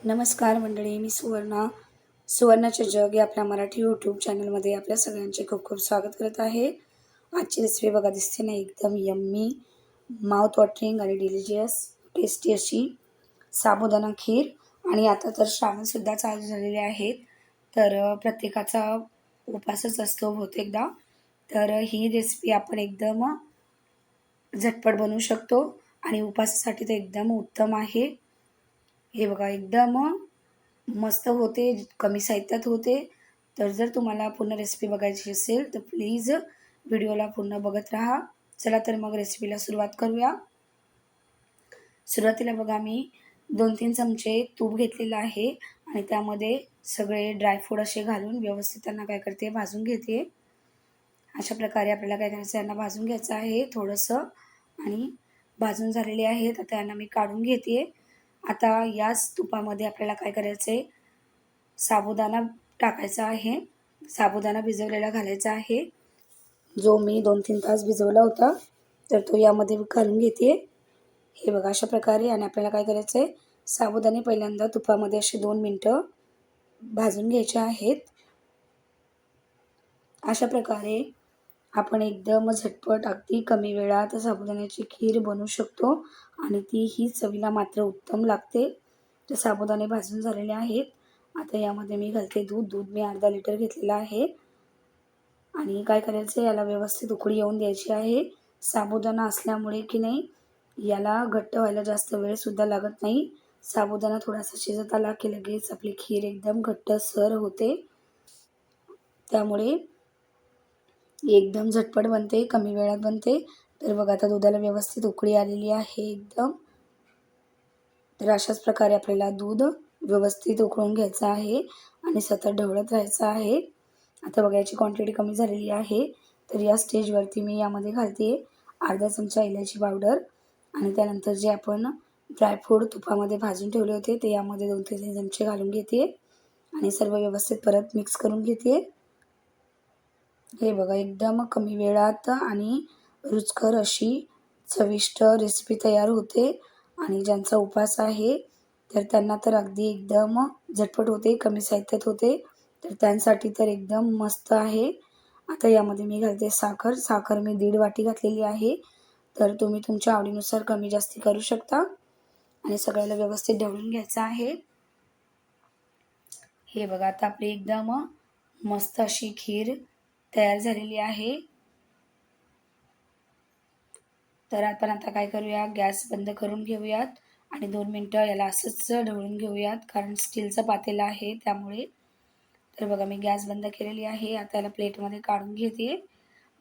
नमस्कार मंडळी, मी सुवर्णाचे जग या आपल्या मराठी यूट्यूब चॅनलमध्ये आपल्या सगळ्यांचे खूप खूप स्वागत करत आहे। आजची रेसिपी बघा, दिसते ना एकदम यम्मी, माउथ वॉटरिंग आणि डिलिशियस टेस्टी अशी साबुदाणा खीर। आणि आता तर श्रावणसुद्धा चालू झालेले आहेत, तर प्रत्येकाचा उपासच असतो बहुतेकदा। तर ही रेसिपी आपण एकदम झटपट बनवू शकतो आणि उपासासाठी तर एकदम उत्तम आहे। हे बघा, एकदम मस्त होते, कमी साहित्यात होते। तर जर तुम्हाला पूर्ण रेसिपी बघायची असेल तर प्लीज व्हिडिओला पूर्ण बघत राहा। चला तर मग रेसिपीला सुरुवात करूया। सुरुवातीला बघा, मी 2-3 चमचे तूप घेतलेलं आहे आणि त्यामध्ये सगळे ड्रायफ्रूट असे घालून व्यवस्थित त्यांना काय करते, भाजून घेते। अशा प्रकारे आपल्याला काय करायचं, यांना भाजून घ्यायचं आहे थोडंसं। आणि भाजून झालेले आहेत, आता यांना मी काढून घेते। आता याच तुपामध्ये आपल्याला काय करायचं आहे, साबुदाणा टाकायचा आहे। साबुदाणा भिजवलेला घालायचा आहे, जो मी 2-3 तास भिजवला होता, तर तो यामध्ये घालून घेते। हे बघा, अशा प्रकारे। आणि आपल्याला काय करायचं आहे, साबुदाणे पहिल्यांदा तुपामध्ये असे 2 मिनिटं भाजून घ्यायचे आहेत। अशा प्रकारे आपण एकदम झटपट, अगदी कमी वेळात साबुदाण्याची खीर बनवू शकतो आणि तीही चवीला मात्र उत्तम लागते। तर साबुदाणे भाजून झालेले आहेत, आता यामध्ये मी घालते दूध मी अर्धा लिटर घेतलेलं आहे। आणि काय करायचं, याला व्यवस्थित उकळी येऊन द्यायची आहे। साबुदाणा असल्यामुळे की नाही, याला घट्ट व्हायला जास्त वेळसुद्धा लागत नाही। साबुदाणा थोडासा शिजत आला की लगेच आपली खीर एकदम घट्टसर होते, त्यामुळे एकदम झटपट बनते, कमी वेळात बनते। तर बघा, आता दुधाला व्यवस्थित उकळी आलेली आहे एकदम। तर अशाच प्रकारे आपल्याला दूध व्यवस्थित उकळून घ्यायचं आहे आणि सतत ढवळत राहायचं आहे। आता बघा, याची क्वांटिटी कमी झालेली आहे, तर या स्टेजवरती मी यामध्ये घालते अर्धा चमचा इलायची पावडर आणि त्यानंतर जे आपण ड्रायफ्रूट तुपामध्ये भाजून ठेवले होते ते यामध्ये 2 ते 3 चमचे घालून घेते आणि सर्व व्यवस्थित परत मिक्स करून घेते। हे बघा, एकदम कमी वेळात आणि रुचकर अशी चविष्ट रेसिपी तयार होते। आणि ज्यांचा उपास आहे तर त्यांना तर अगदी एकदम झटपट होते, कमी साहित्यात होते, तर त्यांसाठी तर एकदम मस्त आहे। आता यामध्ये मी घालते साखर मी 1.5 वाटी घातलेली आहे, तर तुम्ही तुमच्या आवडीनुसार कमी जास्ती करू शकता। आणि सगळ्याला व्यवस्थित ढवळून घ्यायचं आहे। हे बघा, आता आपली एकदम मस्त अशी खीर तयार झालेली आहे। तर आपण आता काय करूया, गॅस बंद करून घेऊयात आणि 2 मिनिटं याला असंच ढवळून घेऊयात, कारण स्टीलचं पातेलं आहे त्यामुळे। तर बघा, मी गॅस बंद केलेली आहे, आता याला प्लेटमध्ये काढून घेते।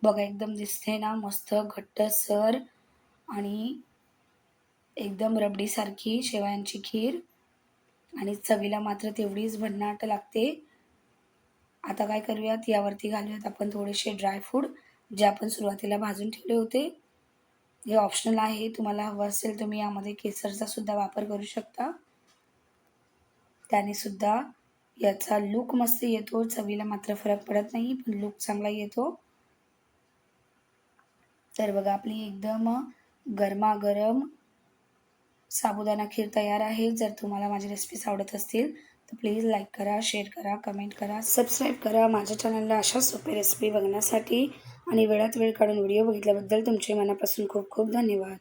बघा, एकदम दिसते ना मस्त घट्टसर आणि एकदम रबडीसारखी शेवयांची खीर, आणि चवीला मात्र तेवढीच भन्नाट लागते। आता काय करूयात, यावरती घालूयात आपण थोडेसे ड्रायफ्रूट, जे आपण सुरुवातीला भाजून ठेवले होते। हे ऑप्शनल आहे, तुम्हाला हवं असेल तुम्ही यामध्ये केसरचा सुद्धा वापर करू शकता, त्याने सुद्धा याचा लूक मस्त येतो। चवीला मात्र फरक पडत नाही, पण लूक चांगला येतो। तर बघा, आपली एकदम गरमागरम साबुदाणा खीर तयार आहे। जर तुम्हाला माझी रेसिपीज आवडत असतील तर प्लीज लाईक करा, शेअर करा, कमेंट करा, सबस्क्राईब करा माझ्या चॅनलला अशा सोपी रेसिपी बघण्यासाठी। आणि वेळात वेळ काढून व्हिडिओ बघितल्याबद्दल तुमचे मनापासून खूप खूप धन्यवाद।